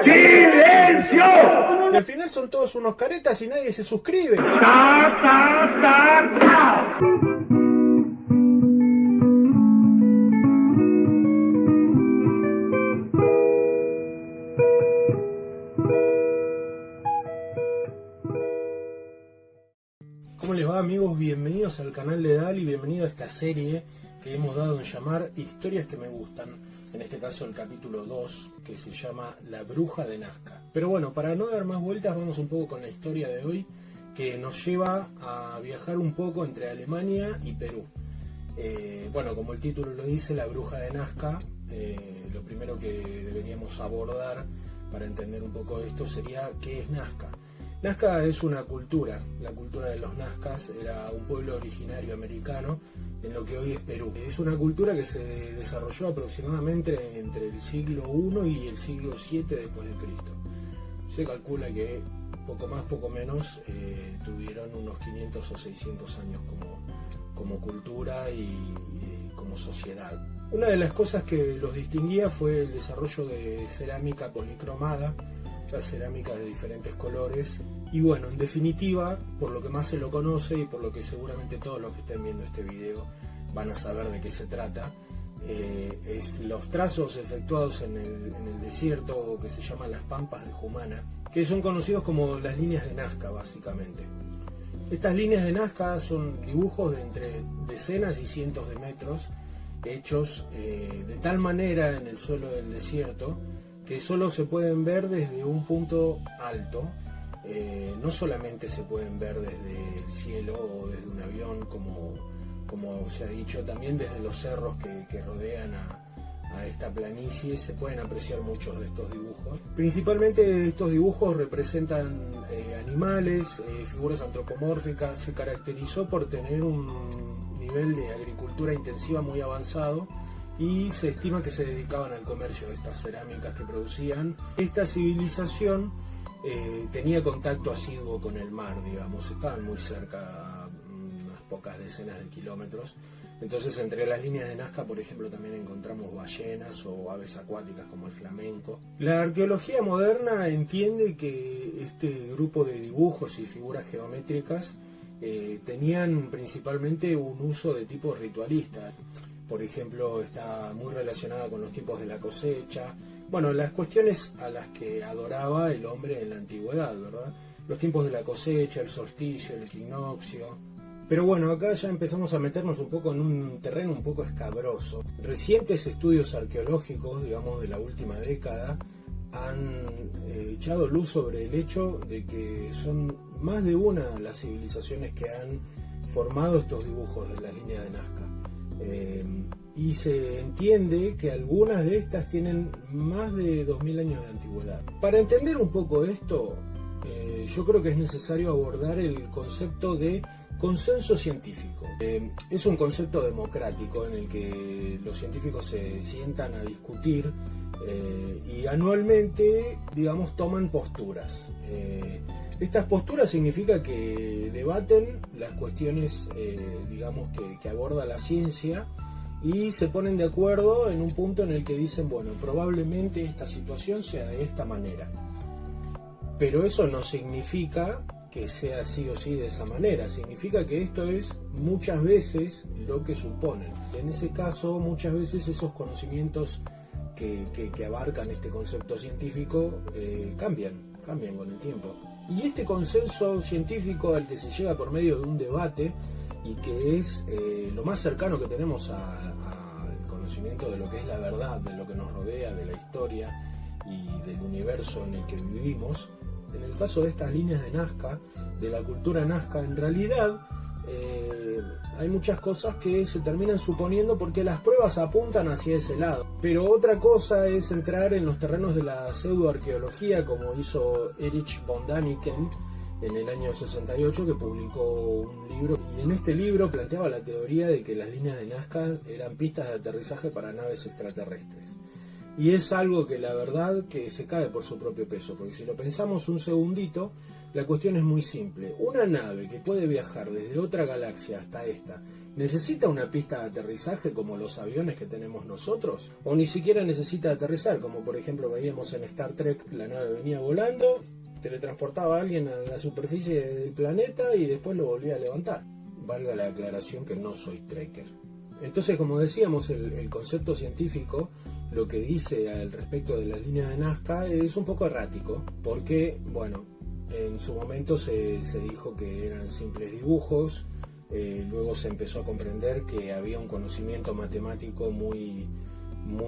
¡Silencio! Y al final son todos unos caretas y nadie se suscribe. ¡Ta, ta, ta, ta! ¿Cómo les va, amigos? Bienvenidos al canal de Dal y bienvenido a esta serie que hemos dado en llamar Historias que me gustan. En este caso el capítulo 2, que se llama La Bruja de Nazca. Pero bueno, para no dar más vueltas, vamos un poco con la historia de hoy, que nos lleva a viajar un poco entre Alemania y Perú. Bueno, como el título lo dice, La Bruja de Nazca, lo primero que deberíamos abordar para entender un poco esto sería ¿qué es Nazca? Nazca es una cultura, la cultura de los nazcas era un pueblo originario americano en lo que hoy es Perú. Es una cultura que se desarrolló aproximadamente entre el siglo I y el siglo VII después de Cristo. Se calcula que poco más, poco menos, tuvieron unos 500 o 600 años como cultura y como sociedad. Una de las cosas que los distinguía fue el desarrollo de cerámica policromada, las cerámicas de diferentes colores, y bueno, en definitiva, por lo que más se lo conoce y por lo que seguramente todos los que estén viendo este video van a saber de qué se trata, es los trazos efectuados en el desierto que se llaman las Pampas de Jumana, que son conocidos como las líneas de Nazca básicamente. Estas líneas de Nazca son dibujos de entre decenas y cientos de metros, hechos de tal manera en el suelo del desierto que solo se pueden ver desde un punto alto, no solamente se pueden ver desde el cielo o desde un avión, como se ha dicho, también desde los cerros que rodean a esta planicie se pueden apreciar muchos de estos dibujos. Principalmente estos dibujos representan animales, figuras antropomórficas. Se caracterizó por tener un nivel de agricultura intensiva muy avanzado, y se estima que se dedicaban al comercio de estas cerámicas que producían. Esta civilización tenía contacto asiduo con el mar, digamos, estaban muy cerca, unas pocas decenas de kilómetros. Entonces, entre las líneas de Nazca, por ejemplo, también encontramos ballenas o aves acuáticas como el flamenco. La arqueología moderna entiende que este grupo de dibujos y figuras geométricas tenían principalmente un uso de tipo ritualista. Por ejemplo, está muy relacionada con los tiempos de la cosecha. Bueno, las cuestiones a las que adoraba el hombre en la antigüedad, ¿verdad? Los tiempos de la cosecha, el solsticio, el equinoccio. Pero bueno, acá ya empezamos a meternos un poco en un terreno un poco escabroso. Recientes estudios arqueológicos, digamos, de la última década, han echado luz sobre el hecho de que son más de una las civilizaciones que han formado estos dibujos de la línea de Nazca. Y se entiende que algunas de estas tienen más de 2000 años de antigüedad. Para entender un poco esto, yo creo que es necesario abordar el concepto de consenso científico. Es un concepto democrático en el que los científicos se sientan a discutir y anualmente, digamos, toman posturas. Estas posturas significa que debaten las cuestiones, digamos, que aborda la ciencia, y se ponen de acuerdo en un punto en el que dicen, bueno, probablemente esta situación sea de esta manera. Pero eso no significa que sea sí o sí de esa manera, significa que esto es muchas veces lo que suponen. En ese caso, muchas veces esos conocimientos que abarcan este concepto científico cambian con el tiempo. Y este consenso científico al que se llega por medio de un debate, y que es lo más cercano que tenemos al conocimiento de lo que es la verdad, de lo que nos rodea, de la historia y del universo en el que vivimos, en el caso de estas líneas de Nazca, de la cultura Nazca, en realidad hay muchas cosas que se terminan suponiendo porque las pruebas apuntan hacia ese lado. Pero otra cosa es entrar en los terrenos de la pseudoarqueología, como hizo Erich von Däniken en el año 68, que publicó un libro, y en este libro planteaba la teoría de que las líneas de Nazca eran pistas de aterrizaje para naves extraterrestres. Y es algo que la verdad que se cae por su propio peso, porque si lo pensamos un segundito, la cuestión es muy simple. Una nave que puede viajar desde otra galaxia hasta esta, ¿necesita una pista de aterrizaje como los aviones que tenemos nosotros? ¿O ni siquiera necesita aterrizar, como por ejemplo veíamos en Star Trek, la nave venía volando, teletransportaba a alguien a la superficie del planeta y después lo volvía a levantar? Valga la aclaración que no soy trekker. Entonces, como decíamos, el concepto científico, lo que dice al respecto de las líneas de Nazca es un poco errático, porque, bueno, en su momento se dijo que eran simples dibujos, luego se empezó a comprender que había un conocimiento matemático muy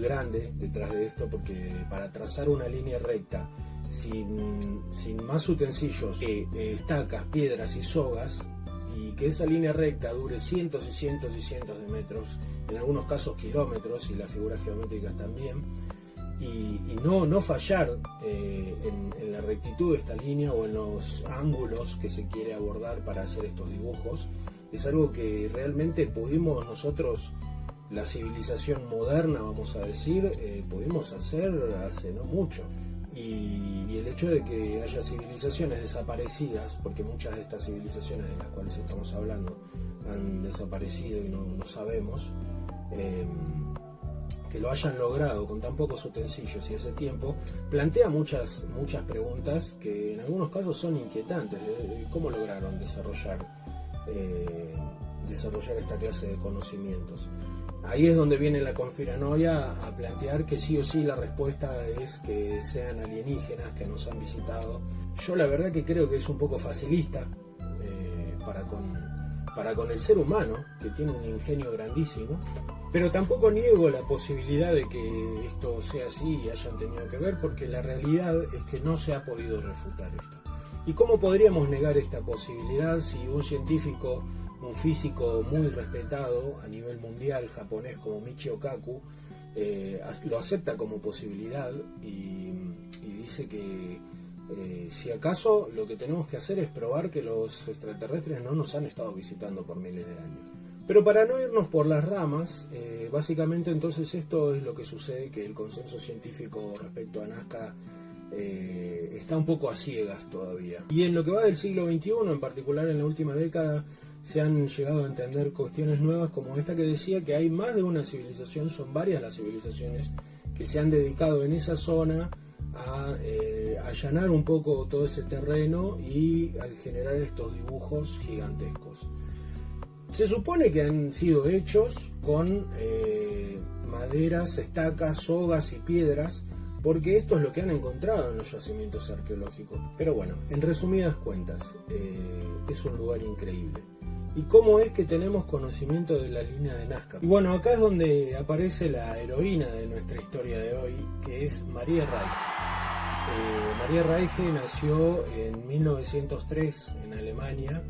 grande detrás de esto, porque para trazar una línea recta sin más utensilios que estacas, piedras y sogas, y que esa línea recta dure cientos y cientos y cientos de metros, en algunos casos kilómetros, y las figuras geométricas también, y no fallar en la rectitud de esta línea o en los ángulos que se quiere abordar para hacer estos dibujos, es algo que realmente pudimos nosotros, la civilización moderna, vamos a decir, pudimos hacer hace no mucho. Y el hecho de que haya civilizaciones desaparecidas, porque muchas de estas civilizaciones de las cuales estamos hablando han desaparecido y no sabemos, que lo hayan logrado con tan pocos utensilios y ese tiempo, plantea muchas preguntas que en algunos casos son inquietantes. ¿Cómo lograron desarrollar esta clase de conocimientos? Ahí es donde viene la conspiranoia a plantear que sí o sí la respuesta es que sean alienígenas que nos han visitado. Yo la verdad que creo que es un poco facilista para con el ser humano, que tiene un ingenio grandísimo, pero tampoco niego la posibilidad de que esto sea así y hayan tenido que ver, porque la realidad es que no se ha podido refutar esto. ¿Y cómo podríamos negar esta posibilidad si un científico, un físico muy respetado a nivel mundial, japonés, como Michio Kaku, lo acepta como posibilidad y dice que si acaso lo que tenemos que hacer es probar que los extraterrestres no nos han estado visitando por miles de años? Pero para no irnos por las ramas, básicamente entonces esto es lo que sucede, que el consenso científico respecto a Nazca está un poco a ciegas todavía. Y en lo que va del siglo XXI, en particular en la última década, se han llegado a entender cuestiones nuevas como esta que decía, que hay más de una civilización, son varias las civilizaciones que se han dedicado en esa zona a allanar un poco todo ese terreno y a generar estos dibujos gigantescos. Se supone que han sido hechos con maderas, estacas, sogas y piedras, porque esto es lo que han encontrado en los yacimientos arqueológicos. Pero bueno, en resumidas cuentas, es un lugar increíble. ¿Y cómo es que tenemos conocimiento de la línea de Nazca? Y bueno, acá es donde aparece la heroína de nuestra historia de hoy, que es María Reiche. María Reiche nació en 1903 en Alemania.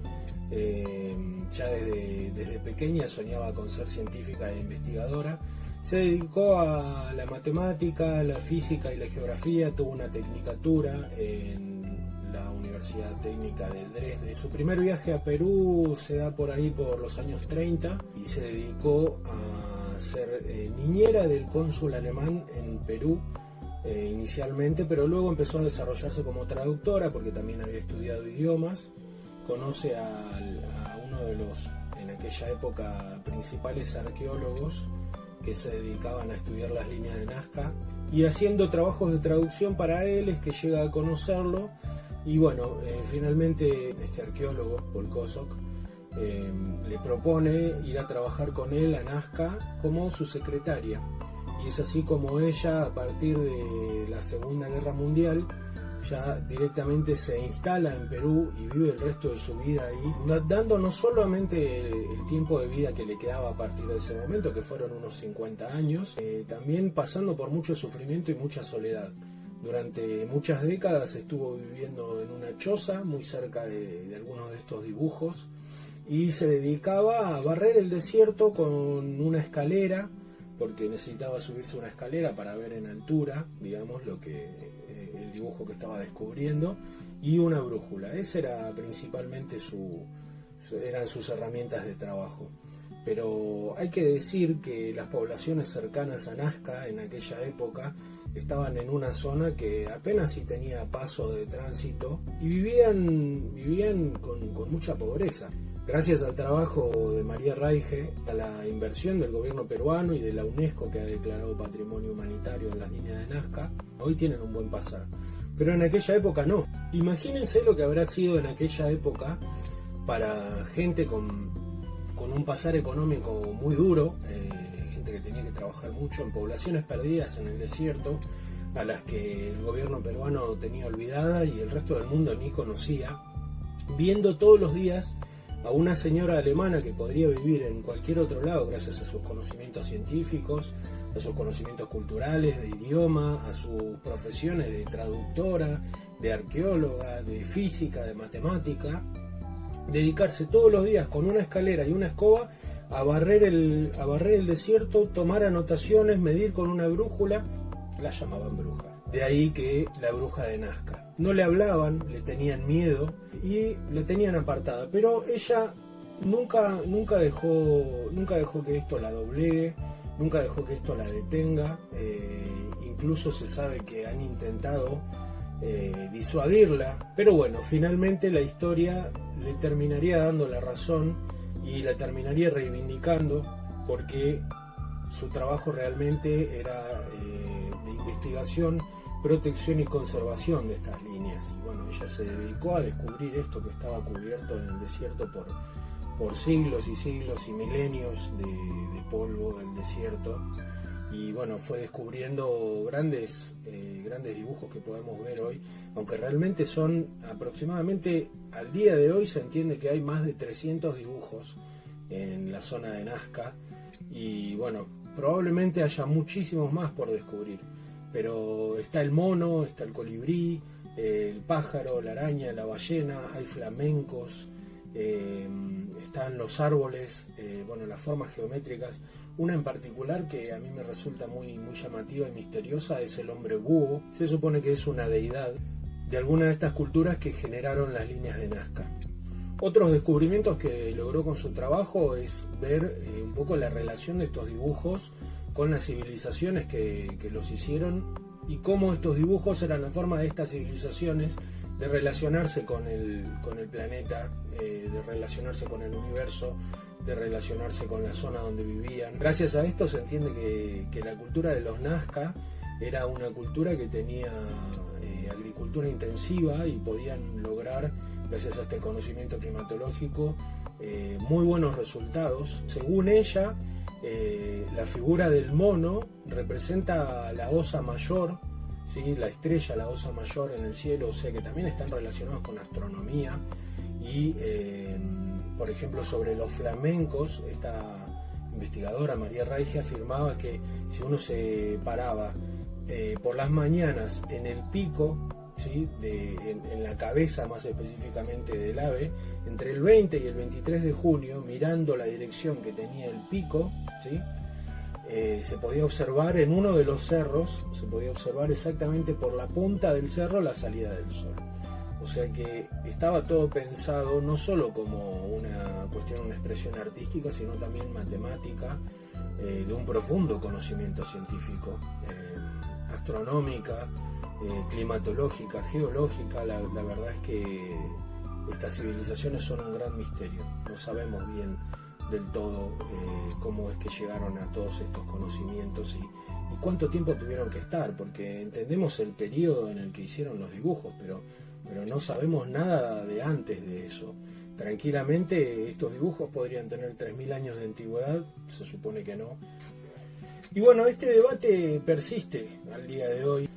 Ya desde pequeña soñaba con ser científica e investigadora. Se dedicó a la matemática, la física y la geografía. Tuvo una tecnicatura en la Universidad Técnica de Dresde. Su primer viaje a Perú se da por ahí por los años 30 y se dedicó a ser niñera del cónsul alemán en Perú inicialmente, pero luego empezó a desarrollarse como traductora porque también había estudiado idiomas. Conoce a uno de los, en aquella época, principales arqueólogos que se dedicaban a estudiar las líneas de Nazca, y haciendo trabajos de traducción para él es que llega a conocerlo. Y bueno, finalmente este arqueólogo, Paul Kosok, le propone ir a trabajar con él a Nazca como su secretaria. Y es así como ella, a partir de la Segunda Guerra Mundial, ya directamente se instala en Perú y vive el resto de su vida ahí, dando no solamente el tiempo de vida que le quedaba a partir de ese momento, que fueron unos 50 años, también pasando por mucho sufrimiento y mucha soledad. Durante muchas décadas estuvo viviendo en una choza muy cerca de algunos de estos dibujos y se dedicaba a barrer el desierto con una escalera, porque necesitaba subirse una escalera para ver en altura, digamos, el dibujo que estaba descubriendo, y una brújula. Esa era principalmente eran sus herramientas de trabajo. pero hay que decir que las poblaciones cercanas a Nazca en aquella época estaban en una zona que apenas si tenía paso de tránsito y vivían con mucha pobreza. Gracias al trabajo de María Raige, a la inversión del gobierno peruano y de la UNESCO, que ha declarado patrimonio humanitario en las líneas de Nazca, hoy tienen un buen pasar. Pero en aquella época no. Imagínense lo que habrá sido en aquella época para gente con un pasar económico muy duro, gente que tenía que trabajar mucho en poblaciones perdidas en el desierto, a las que el gobierno peruano tenía olvidada y el resto del mundo ni conocía, viendo todos los días a una señora alemana que podría vivir en cualquier otro lado gracias a sus conocimientos científicos, a sus conocimientos culturales, de idioma, a sus profesiones de traductora, de arqueóloga, de física, de matemática, dedicarse todos los días con una escalera y una escoba a barrer el desierto, tomar anotaciones, medir con una brújula. La llamaban bruja. De ahí que la bruja de Nazca. No le hablaban, le tenían miedo y la tenían apartada, pero ella nunca dejó que esto la doblegue, nunca dejó que esto la detenga. Incluso se sabe que han intentado disuadirla, pero bueno, finalmente la historia le terminaría dando la razón y la terminaría reivindicando, porque su trabajo realmente era de investigación, protección y conservación de estas líneas. Y bueno, ella se dedicó a descubrir esto que estaba cubierto en el desierto por siglos y siglos y milenios de polvo del desierto. Y bueno, fue descubriendo grandes dibujos que podemos ver hoy, aunque realmente son aproximadamente, al día de hoy se entiende que hay más de 300 dibujos en la zona de Nazca, y bueno, probablemente haya muchísimos más por descubrir, pero está el mono, está el colibrí, el pájaro, la araña, la ballena, hay flamencos, están los árboles, bueno, las formas geométricas. Una en particular que a mí me resulta muy llamativa y misteriosa es el hombre búho. Se supone que es una deidad de alguna de estas culturas que generaron las líneas de Nazca. Otros descubrimientos que logró con su trabajo es ver un poco la relación de estos dibujos con las civilizaciones que los hicieron, y cómo estos dibujos eran la forma de estas civilizaciones de relacionarse con el planeta, de relacionarse con el universo, de relacionarse con la zona donde vivían. Gracias a esto se entiende que la cultura de los Nazca era una cultura que tenía agricultura intensiva y podían lograr, gracias a este conocimiento climatológico, muy buenos resultados. Según ella, la figura del mono representa la Osa Mayor, ¿sí? La estrella, la Osa Mayor en el cielo, o sea que también están relacionados con astronomía. Y por ejemplo, sobre los flamencos, esta investigadora María Raige afirmaba que si uno se paraba por las mañanas en el pico, ¿sí? en la cabeza más específicamente del ave, entre el 20 y el 23 de junio, mirando la dirección que tenía el pico, ¿sí? Se podía observar en uno de los cerros, se podía observar exactamente por la punta del cerro la salida del sol. O sea que estaba todo pensado no solo como una cuestión, una expresión artística, sino también matemática, de un profundo conocimiento científico, astronómica, climatológica, geológica. La verdad es que estas civilizaciones son un gran misterio. No sabemos bien del todo cómo es que llegaron a todos estos conocimientos y cuánto tiempo tuvieron que estar, porque entendemos el periodo en el que hicieron los dibujos, pero no sabemos nada de antes de eso. Tranquilamente estos dibujos podrían tener 3.000 años de antigüedad, se supone que no. Y bueno, este debate persiste al día de hoy.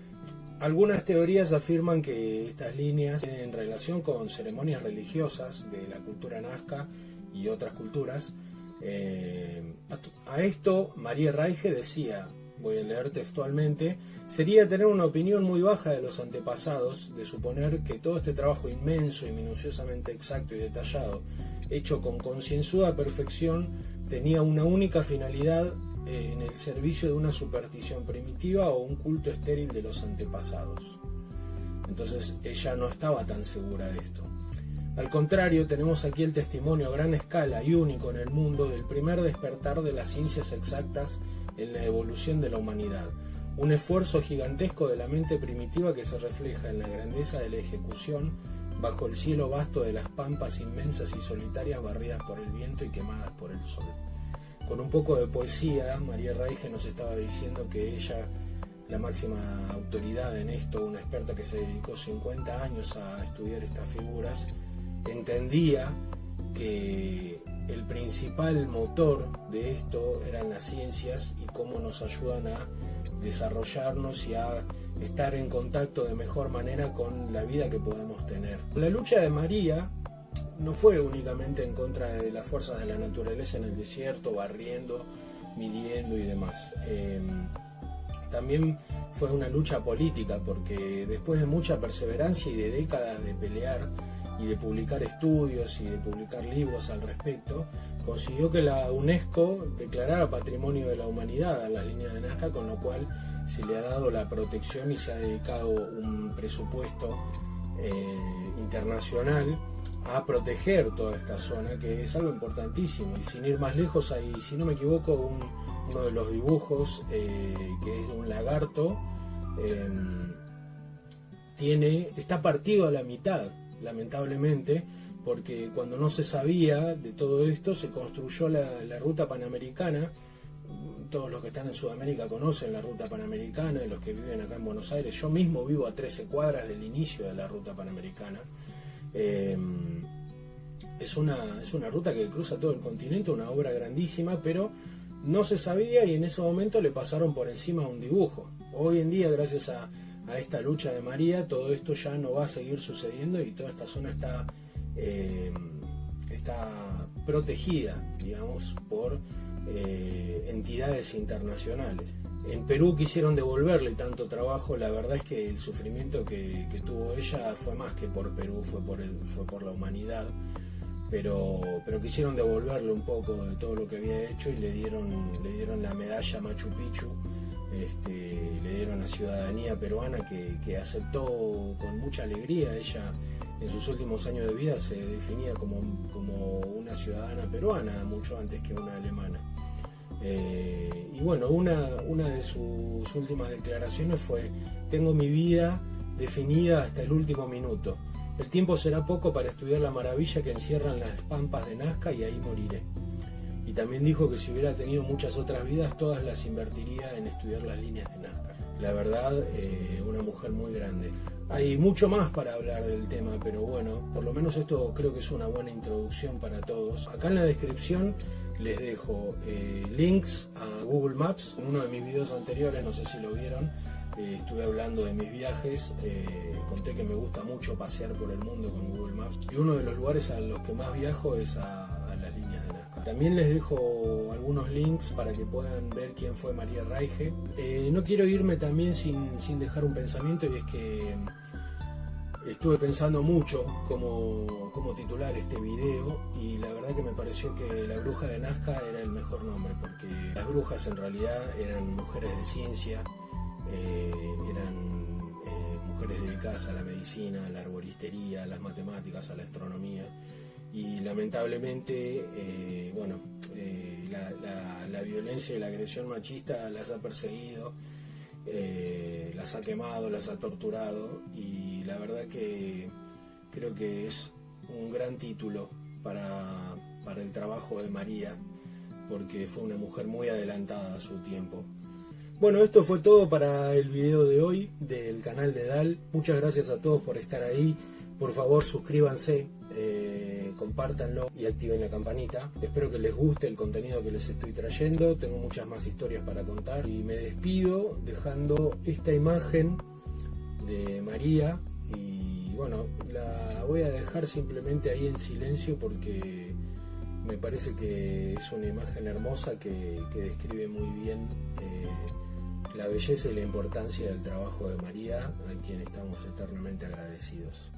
Algunas teorías afirman que estas líneas tienen relación con ceremonias religiosas de la cultura nazca y otras culturas. A esto María Raige decía, voy a leer textualmente: sería tener una opinión muy baja de los antepasados de suponer que todo este trabajo inmenso y minuciosamente exacto y detallado, hecho con concienzuda perfección, tenía una única finalidad en el servicio de una superstición primitiva o un culto estéril de los antepasados. Entonces ella no estaba tan segura de esto. Al contrario, tenemos aquí el testimonio a gran escala y único en el mundo del primer despertar de las ciencias exactas en la evolución de la humanidad. Un esfuerzo gigantesco de la mente primitiva que se refleja en la grandeza de la ejecución bajo el cielo vasto de las pampas inmensas y solitarias barridas por el viento y quemadas por el sol. Con un poco de poesía, María Reige nos estaba diciendo que ella, la máxima autoridad en esto, una experta que se dedicó 50 años a estudiar estas figuras, entendía que el principal motor de esto eran las ciencias y cómo nos ayudan a desarrollarnos y a estar en contacto de mejor manera con la vida que podemos tener. La lucha de María no fue únicamente en contra de las fuerzas de la naturaleza en el desierto, barriendo, midiendo y demás. También fue una lucha política, porque después de mucha perseverancia y de décadas de pelear y de publicar estudios y de publicar libros al respecto, consiguió que la UNESCO declarara Patrimonio de la Humanidad a las líneas de Nazca, con lo cual se le ha dado la protección y se ha dedicado un presupuesto internacional a proteger toda esta zona, que es algo importantísimo. Y sin ir más lejos, hay, si no me equivoco, uno de los dibujos que es de un lagarto, está partido a la mitad, lamentablemente, porque cuando no se sabía de todo esto se construyó la ruta panamericana. Todos los que están en Sudamérica conocen la ruta panamericana, y los que viven acá en Buenos Aires. Yo mismo vivo a 13 cuadras del inicio de la ruta panamericana. Es una ruta que cruza todo el continente, una obra grandísima, pero no se sabía y en ese momento le pasaron por encima un dibujo. Hoy en día, gracias a esta lucha de María, todo esto ya no va a seguir sucediendo y toda esta zona está protegida, digamos, por entidades internacionales. En Perú quisieron devolverle tanto trabajo. La verdad es que el sufrimiento que tuvo ella fue más que por Perú, fue por la humanidad, pero quisieron devolverle un poco de todo lo que había hecho y le dieron la medalla Machu Picchu, le dieron la ciudadanía peruana que aceptó con mucha alegría. Ella en sus últimos años de vida se definía como una ciudadana peruana, mucho antes que una alemana. Y bueno, una de sus últimas declaraciones fue: tengo mi vida definida hasta el último minuto. El tiempo será poco para estudiar la maravilla que encierran las pampas de Nazca y ahí moriré. Y también dijo que si hubiera tenido muchas otras vidas, todas las invertiría en estudiar las líneas de Nazca. La verdad, una mujer muy grande. Hay mucho más para hablar del tema, pero bueno, por lo menos esto creo que es una buena introducción para todos. Acá en la descripción les dejo links a Google Maps. En uno de mis videos anteriores, no sé si lo vieron, estuve hablando de mis viajes, conté que me gusta mucho pasear por el mundo con Google Maps, y uno de los lugares a los que más viajo es a las líneas de Nazca. También les dejo algunos links para que puedan ver quién fue María Reige. No quiero irme también sin dejar un pensamiento, y es que estuve pensando mucho cómo titular este video, y la verdad que me pareció que La Bruja de Nazca era el mejor nombre, porque las brujas en realidad eran mujeres de ciencia, eran mujeres dedicadas a la medicina, a la arboristería, a las matemáticas, a la astronomía, y lamentablemente la violencia y la agresión machista las ha perseguido, las ha quemado, las ha torturado, y la verdad que creo que es un gran título para el trabajo de María, porque fue una mujer muy adelantada a su tiempo. Bueno, esto fue todo para el video de hoy del canal de Dal. Muchas gracias a todos por estar ahí. Por favor, suscríbanse, compártanlo y activen la campanita. Espero que les guste el contenido que les estoy trayendo. Tengo muchas más historias para contar. Y me despido dejando esta imagen de María. Y bueno, la voy a dejar simplemente ahí en silencio porque me parece que es una imagen hermosa que describe muy bien la belleza y la importancia del trabajo de María, a quien estamos eternamente agradecidos.